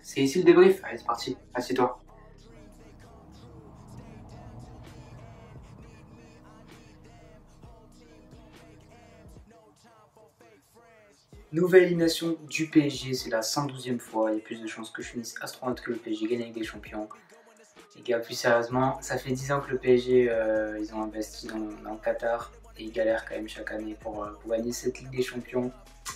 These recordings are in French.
C'est ici le débrief. Allez, c'est parti. Assieds-toi. Nouvelle élimination du PSG, c'est la 112e fois. Il y a plus de chances que je finisse astronaute que le PSG gagne avec des champions. Les gars, plus sérieusement, ça fait 10 ans que le PSG, ils ont investi dans le Qatar et ils galèrent quand même chaque année pour gagner cette Ligue des Champions.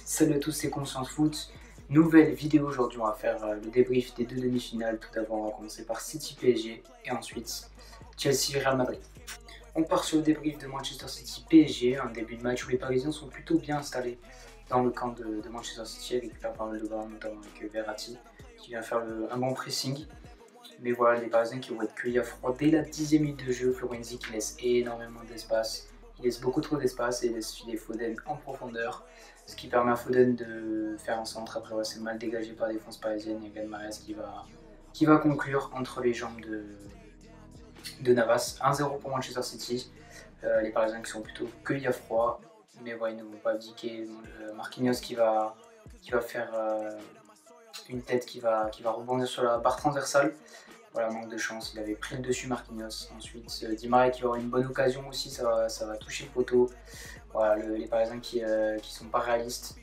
Salut à tous, c'est Conscience Foot. Nouvelle vidéo aujourd'hui, on va faire le débrief des deux demi-finales. Tout d'abord, on va commencer par City PSG et ensuite Chelsea Real Madrid. On part sur le débrief de Manchester City PSG, un début de match où les Parisiens sont plutôt bien installés dans le camp de Manchester City, avec pas mal de ballons, notamment avec Verratti, qui vient faire un bon pressing. Mais voilà, les Parisiens qui vont être cueillis à froid dès la 10e minute de jeu. Florenzi qui laisse énormément d'espace, il laisse beaucoup trop d'espace et il laisse filer Foden en profondeur, ce qui permet à Foden de faire un centre. Après, c'est mal dégagé par la défense parisienne. Il y a Gad Mahrez qui va conclure entre les jambes de Navas. 1-0 pour Manchester City. Les Parisiens qui sont plutôt cueillis à froid, mais voilà, ils ne vont pas abdiquer. Marquinhos qui va faire une tête qui va rebondir sur la barre transversale. Voilà, manque de chance, il avait pris le dessus Marquinhos. Ensuite, Di Maria qui va avoir une bonne occasion aussi, ça va toucher le poteau. Voilà, les Parisiens qui sont pas réalistes.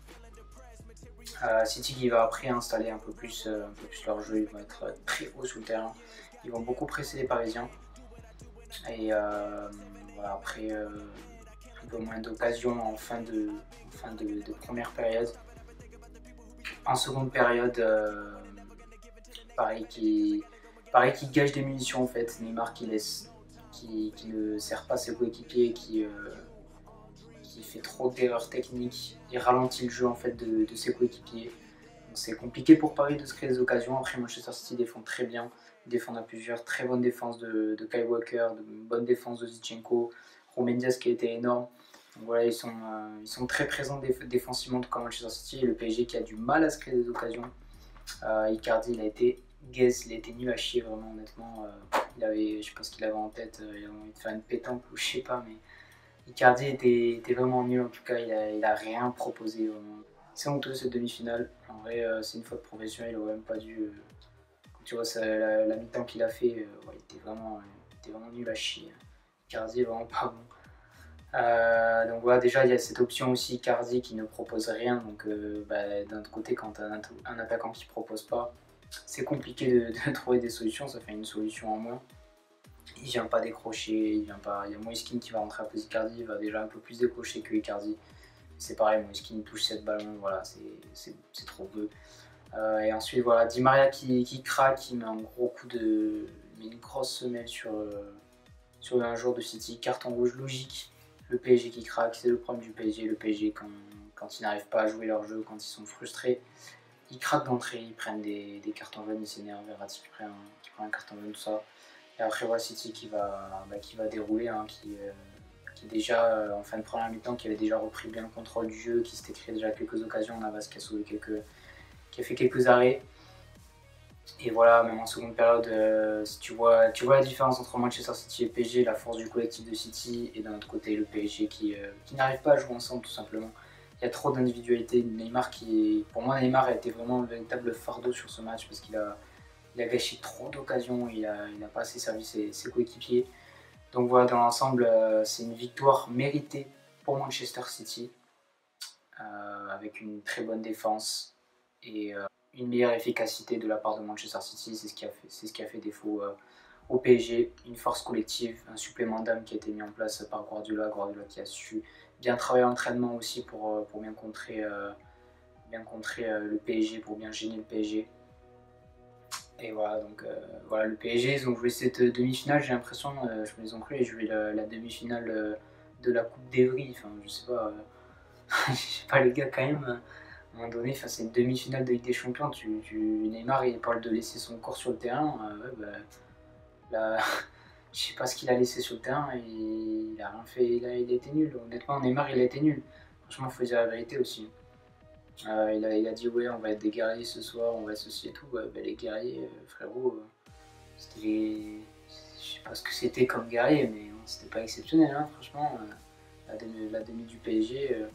City qui va après installer un peu plus leur jeu, ils vont être très haut sous le terrain. Ils vont beaucoup presser les Parisiens. Et voilà, après un peu moins d'occasions en fin de première période. En seconde période, pareil qui gâche des munitions en fait. Neymar qui ne sert pas ses coéquipiers, qui fait trop d'erreurs techniques, il ralentit le jeu en fait de ses coéquipiers. C'est compliqué pour Paris de se créer des occasions. Après, Manchester City défend très bien. Ils défendent à plusieurs. Très bonne défense de Kyle Walker, de bonne défense de Zinchenko. Ruben Dias qui a été énorme. Donc voilà, ils sont très présents défensivement comme Manchester City. Et le PSG qui a du mal à se créer des occasions. Icardi, il a été gaze, il a été nul à chier vraiment honnêtement. Je sais pas ce qu'il avait en tête. Il a envie de faire une pétanque ou je sais pas, mais Icardi était vraiment nul en tout cas. Il a rien proposé vraiment. C'est honteux cette demi-finale. En vrai, c'est une faute professionnelle, il aurait même pas dû. Quand tu vois la mi-temps qu'il a fait, ouais, il était vraiment nul à chier. Icardi est vraiment pas bon. Donc voilà, déjà il y a cette option aussi Icardi qui ne propose rien. Donc d'un autre côté, quand tu as un attaquant qui propose pas, c'est compliqué de trouver des solutions. Ça fait une solution en moins. Il vient pas décrocher, il y a Moiskin qui va rentrer à place Icardi, il va déjà un peu plus décrocher que Icardi. C'est pareil, Moiskin touche 7 ballons, voilà, c'est trop peu. Et ensuite, voilà, Di Maria qui craque, qui met un gros coup met une grosse semelle sur un joueur de City, carton rouge logique. Le PSG qui craque, c'est le problème du PSG. Le PSG, quand ils n'arrivent pas à jouer leur jeu, quand ils sont frustrés, ils craquent d'entrée, ils prennent des cartons jaunes, ils s'énervent, Verratti qui prend un carton jaune, tout ça. Et après, voilà, City qui va dérouler, hein, qui déjà, en fin de première mi-temps, qui avait déjà repris bien le contrôle du jeu, qui s'était créé déjà quelques occasions, Navas qui a sauvé qui a fait quelques arrêts. Et voilà, même en seconde période, tu vois la différence entre Manchester City et PSG, la force du collectif de City, et d'un autre côté le PSG qui n'arrive pas à jouer ensemble tout simplement. Il y a trop d'individualité. Pour moi, Neymar a été vraiment un véritable fardeau sur ce match parce qu'il a gâché trop d'occasions, il a pas assez servi ses coéquipiers. Donc voilà, dans l'ensemble, c'est une victoire méritée pour Manchester City, avec une très bonne défense et une meilleure efficacité de la part de Manchester City. C'est ce qui a fait défaut au PSG. Une force collective, un supplément d'âme qui a été mis en place par Guardiola qui a su bien travailler l'entraînement aussi pour bien contrer le PSG, pour bien gêner le PSG. Et voilà, donc voilà, le PSG, ils ont joué cette demi-finale, j'ai l'impression, je me les ont cru, et joué la demi-finale de la Coupe d'Evry, enfin je sais pas, je sais pas les gars quand même, à un moment donné, c'est une demi-finale de Ligue des Champions, Neymar il parle de laisser son corps sur le terrain, ouais, là, je sais pas ce qu'il a laissé sur le terrain, et il a rien fait, il a été nul, honnêtement Neymar il a été nul, franchement faut dire la vérité aussi. Il a dit ouais on va être des guerriers ce soir, on va ceci et tout, les guerriers frérot, c'était, je sais pas ce que c'était comme guerrier mais c'était pas exceptionnel hein, franchement, la demi du PSG,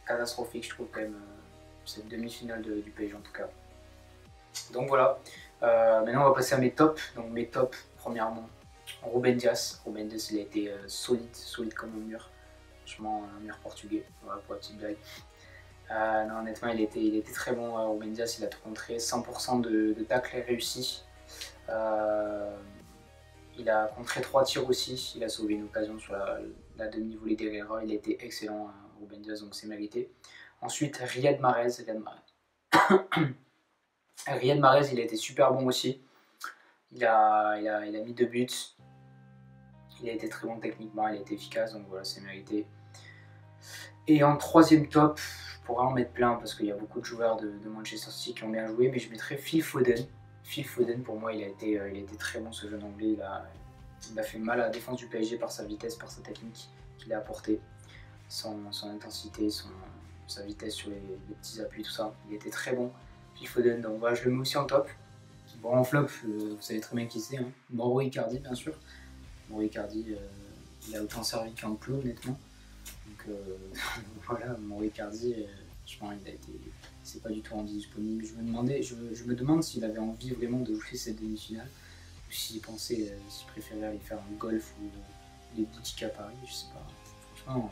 catastrophique je trouve quand même, cette demi-finale du PSG en tout cas. Donc voilà, maintenant on va passer à mes tops. Donc mes tops, premièrement, Ruben Dias. Ruben Dias, il a été solide comme un mur. Franchement, un mur portugais, voilà pour la petite blague. Non, honnêtement, il était très bon. Ruben Dias, il a tout contré, 100% de tacles réussis. Il a contré 3 tirs aussi. Il a sauvé une occasion sur la demi-volée d'Herrera. Il a été excellent, Ruben Dias, donc c'est mérité. Ensuite, Riyad Mahrez. Riyad Mahrez, il a été super bon aussi. Il a mis 2 buts. Il a été très bon techniquement, il a été efficace, donc voilà, c'est mérité. Et en troisième top, je pourrais en mettre plein parce qu'il y a beaucoup de joueurs de Manchester City qui ont bien joué, mais je mettrais Phil Foden. Phil Foden, pour moi, il a été très bon, ce jeune anglais. Il a fait mal à la défense du PSG par sa vitesse, par sa technique qu'il a apportée, son intensité, sa vitesse sur les petits appuis, tout ça. Il était très bon, Phil Foden, donc voilà, je le mets aussi en top. Bon, en flop, vous savez très bien qui c'est, hein. Mauro Icardi, bien sûr. Mauro Icardi, il a autant servi qu'un clou, honnêtement. Donc voilà, Mauro Icardi, franchement, c'est pas du tout rendu disponible. Je me demande s'il avait envie vraiment de jouer cette demi-finale, ou s'il pensait, s'il préférait aller faire un golf ou des boutiques à Paris, je sais pas. Franchement,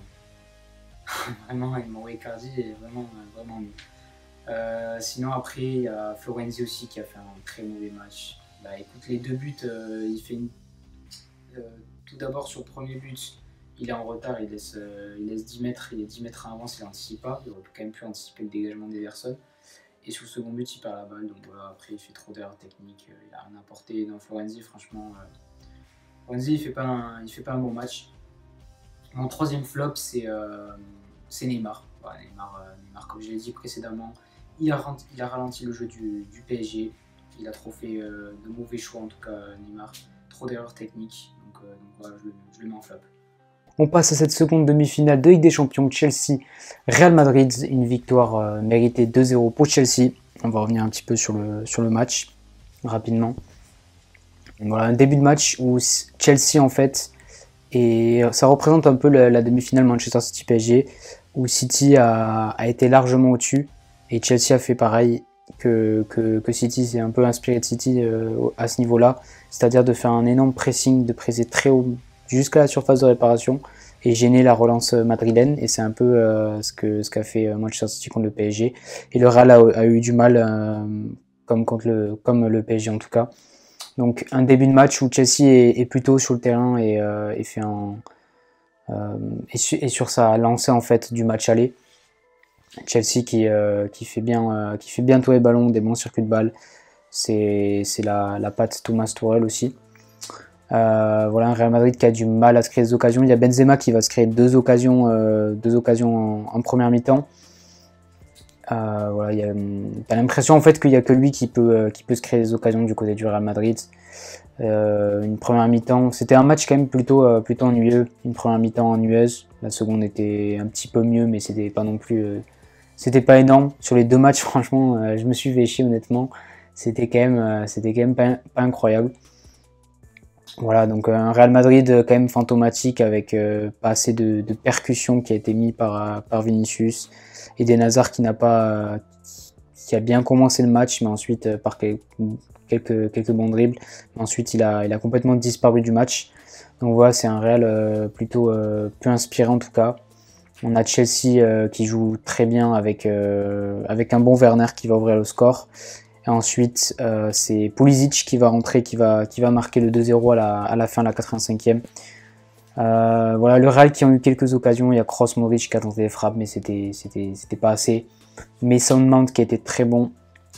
vraiment, Mauro Icardi est vraiment nul. Sinon après il y a Florenzi aussi qui a fait un très mauvais match. Bah écoute, les 2 buts, il fait tout d'abord sur le premier but, il est en retard, il laisse 10 mètres, il est 10 mètres à avance, il n'anticipe pas, il aurait quand même pu anticiper le dégagement d'Ederson. Et sur le second but, il perd la balle, donc voilà, après il fait trop d'erreurs techniques, il n'a rien apporté. Dans Florenzi, franchement, Florenzi il fait pas un bon match. Mon troisième flop, c'est Neymar. Voilà, Neymar, comme je l'ai dit précédemment, il a ralenti le jeu du PSG. Il a trop fait de mauvais choix, en tout cas Neymar. Trop d'erreurs techniques. Donc voilà, je le mets en flop. On passe à cette seconde demi-finale de Ligue des Champions, Chelsea-Real Madrid. Une victoire méritée 2-0 pour Chelsea. On va revenir un petit peu sur le match, rapidement. Donc voilà, un début de match où Chelsea, en fait, et ça représente un peu la demi-finale Manchester City-PSG, où City a été largement au-dessus. Et Chelsea a fait pareil que City, s'est un peu inspiré de City à ce niveau-là, c'est-à-dire de faire un énorme pressing, de presser très haut jusqu'à la surface de réparation et gêner la relance madrilène. Et c'est un peu ce qu'a fait Manchester City contre le PSG. Et le Real a eu du mal, comme le PSG en tout cas. Donc un début de match où Chelsea est plutôt sur le terrain et fait et sur sa lancée en fait du match aller. Chelsea qui fait bien tous les ballons, des bons circuits de balles. C'est la patte Thomas Tuchel aussi. Voilà un Real Madrid qui a du mal à se créer des occasions. Il y a Benzema qui va se créer deux occasions en première mi-temps. Voilà, t'as l'impression en fait qu'il n'y a que lui qui peut se créer des occasions du côté du Real Madrid. Une première mi-temps, c'était un match quand même plutôt ennuyeux. Une première mi-temps ennuyeuse. La seconde était un petit peu mieux, mais c'était pas non plus. C'était pas énorme. Sur les deux matchs, franchement, je me suis fait chier honnêtement. C'était quand même pas incroyable. Voilà, donc un Real Madrid quand même fantomatique avec pas assez de percussion qui a été mis par Vinicius. Eden Hazard qui a bien commencé le match, mais ensuite par quelques bons dribbles. Ensuite, il a complètement disparu du match. Donc voilà, c'est un Real plutôt peu inspiré en tout cas. On a Chelsea qui joue très bien avec un bon Werner qui va ouvrir le score. Et ensuite, c'est Pulisic qui va rentrer, qui va marquer le 2-0 à la fin de la 85e. Voilà, le Real qui a eu quelques occasions. Il y a Kroos, Modric qui a tenté des frappes, mais c'était pas assez. Mason Mount qui a été très bon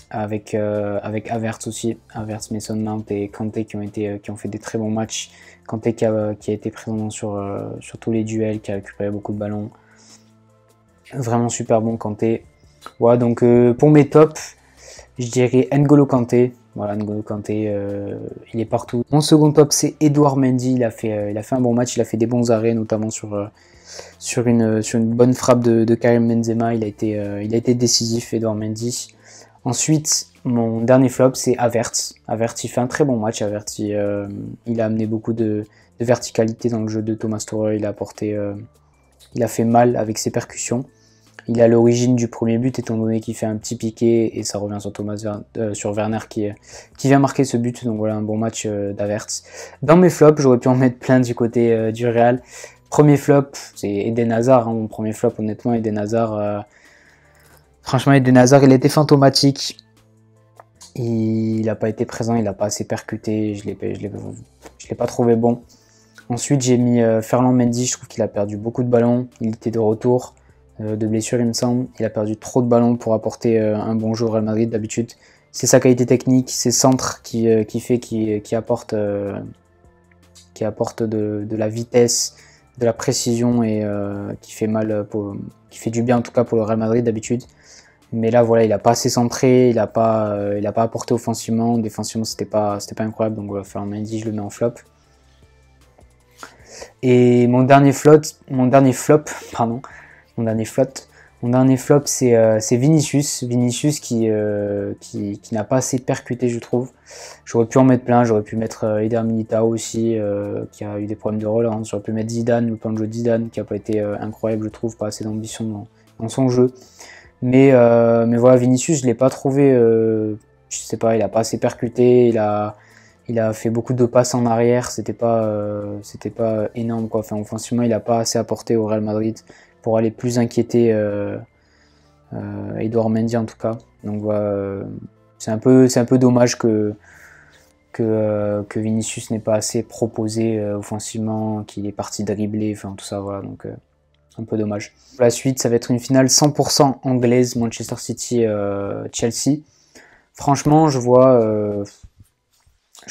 avec Havertz aussi. Havertz, Mason Mount et Kanté qui ont fait des très bons matchs. Kanté qui a été présent sur tous les duels, qui a récupéré beaucoup de ballons. Vraiment super bon Kanté. Voilà, donc pour mes tops, je dirais N'Golo Kanté. Voilà, N'Golo Kanté, il est partout. Mon second top, c'est Edouard Mendy. Il a fait un bon match, il a fait des bons arrêts, notamment sur une bonne frappe de Karim Benzema. Il a été décisif, Edouard Mendy. Ensuite, mon dernier flop, c'est Havertz. Havertz, il fait un très bon match. Havertz, il a amené beaucoup de verticalité dans le jeu de Thomas Tuchel. Il a fait mal avec ses percussions. Il est à l'origine du premier but, étant donné qu'il fait un petit piqué et ça revient sur sur Werner qui vient marquer ce but. Donc voilà, un bon match d'Havertz. Dans mes flops, j'aurais pu en mettre plein du côté du Real. Premier flop, c'est Eden Hazard. Hein, mon premier flop, honnêtement, Eden Hazard. Franchement, Eden Hazard, il était fantomatique. Il n'a pas été présent, il n'a pas assez percuté. Je l'ai pas trouvé bon. Ensuite, j'ai mis Ferland Mendy. Je trouve qu'il a perdu beaucoup de ballons. Il était de retour de blessure, il me semble. Il a perdu trop de ballons pour apporter un bon jeu au Real Madrid. D'habitude, c'est sa qualité technique, ses centres qui apporte de la vitesse, de la précision et qui fait du bien en tout cas pour le Real Madrid d'habitude. Mais là voilà, il a pas assez centré, il a pas apporté offensivement, défensivement c'était pas incroyable. Donc voilà, Ferland Mendy, je le mets en flop. Et mon dernier flop, c'est Vinicius. Vinicius qui n'a pas assez percuté, je trouve. J'aurais pu en mettre plein, j'aurais pu mettre Eder Militao aussi, qui a eu des problèmes de relance. J'aurais pu mettre Zidane, le plan de jeu de Zidane, qui n'a pas été incroyable, je trouve, pas assez d'ambition dans son jeu. Mais voilà, Vinicius, je l'ai pas trouvé, je sais pas, il a pas assez percuté, il a fait beaucoup de passes en arrière, c'était pas énorme quoi. Enfin, offensivement, il a pas assez apporté au Real Madrid pour aller plus inquiéter Edouard Mendy en tout cas. Donc voilà, c'est un peu dommage que Vinicius n'ait pas assez proposé offensivement, qu'il est parti dribbler, enfin tout ça voilà. Donc un peu dommage. Pour la suite, ça va être une finale 100% anglaise, Manchester City Chelsea. Franchement, je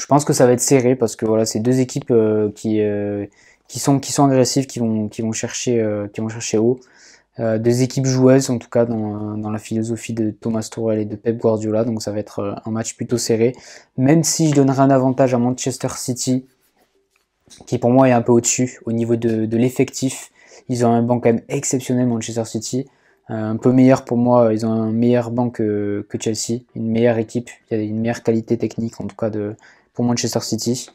pense que ça va être serré parce que voilà, c'est deux équipes qui sont agressives, qui vont chercher haut. Deux équipes joueuses en tout cas dans la philosophie de Thomas Tuchel et de Pep Guardiola. Donc ça va être un match plutôt serré. Même si je donnerai un avantage à Manchester City, qui pour moi est un peu au-dessus au niveau de l'effectif. Ils ont un banc quand même exceptionnel, Manchester City. Un peu meilleur pour moi, ils ont un meilleur banc que Chelsea, une meilleure équipe, il y a une meilleure qualité technique en tout cas pour Manchester City.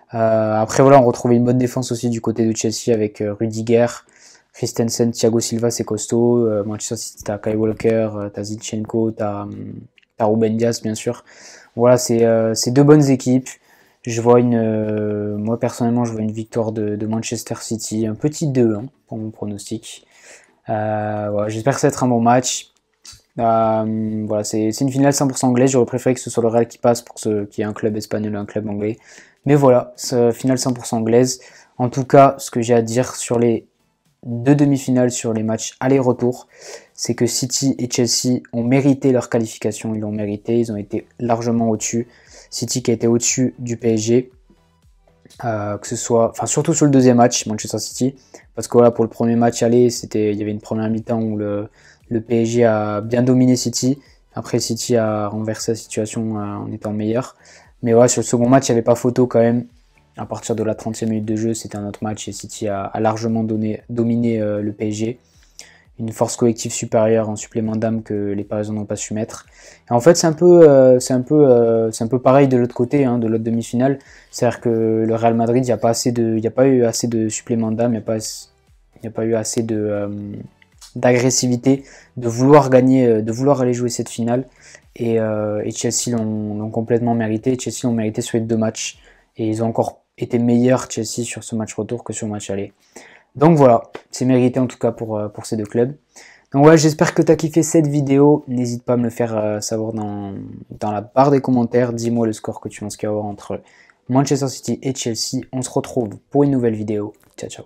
Après voilà, on retrouve une bonne défense aussi du côté de Chelsea avec Rudiger, Christensen, Thiago Silva, c'est costaud. Manchester City, t'as Kyle Walker, t'as Zinchenko, t'as Ruben Dias bien sûr. Voilà, c'est deux bonnes équipes. Moi personnellement, je vois une victoire de Manchester City, un petit 2 hein, pour mon pronostic. Voilà, j'espère que ça va être un bon match. Voilà, c'est une finale 100% anglaise. J'aurais préféré que ce soit le Real qui passe pour qu'il y ait un club espagnol et un club anglais. Mais voilà, finale 100% anglaise. En tout cas, ce que j'ai à dire sur les deux demi-finales, sur les matchs aller-retour, c'est que City et Chelsea ont mérité leur qualification. Ils l'ont mérité, ils ont été largement au-dessus. City qui a été au-dessus du PSG, surtout sur le deuxième match, Manchester City, parce que voilà, pour le premier match aller, il y avait une première mi-temps où le PSG a bien dominé City. Après, City a renversé la situation en étant meilleur. Mais voilà, sur le second match, il n'y avait pas photo quand même. À partir de la 30e minute de jeu, c'était un autre match et City a largement dominé le PSG. Une force collective supérieure en supplément d'âme que les Parisiens n'ont pas su mettre. Et en fait, c'est un peu pareil de l'autre côté, hein, de l'autre demi-finale. C'est-à-dire que le Real Madrid, il n'y a pas eu assez de supplément d'âme, il n'y a pas eu assez d'agressivité, de vouloir gagner, de vouloir aller jouer cette finale. Et Chelsea l'ont complètement mérité. Chelsea l'ont mérité sur les deux matchs. Et ils ont encore été meilleurs, Chelsea, sur ce match retour que sur le match aller. Donc voilà, c'est mérité en tout cas pour ces deux clubs. Donc voilà, j'espère que tu as kiffé cette vidéo. N'hésite pas à me le faire savoir dans la barre des commentaires. Dis-moi le score que tu penses qu'il y avoir entre Manchester City et Chelsea. On se retrouve pour une nouvelle vidéo. Ciao, ciao.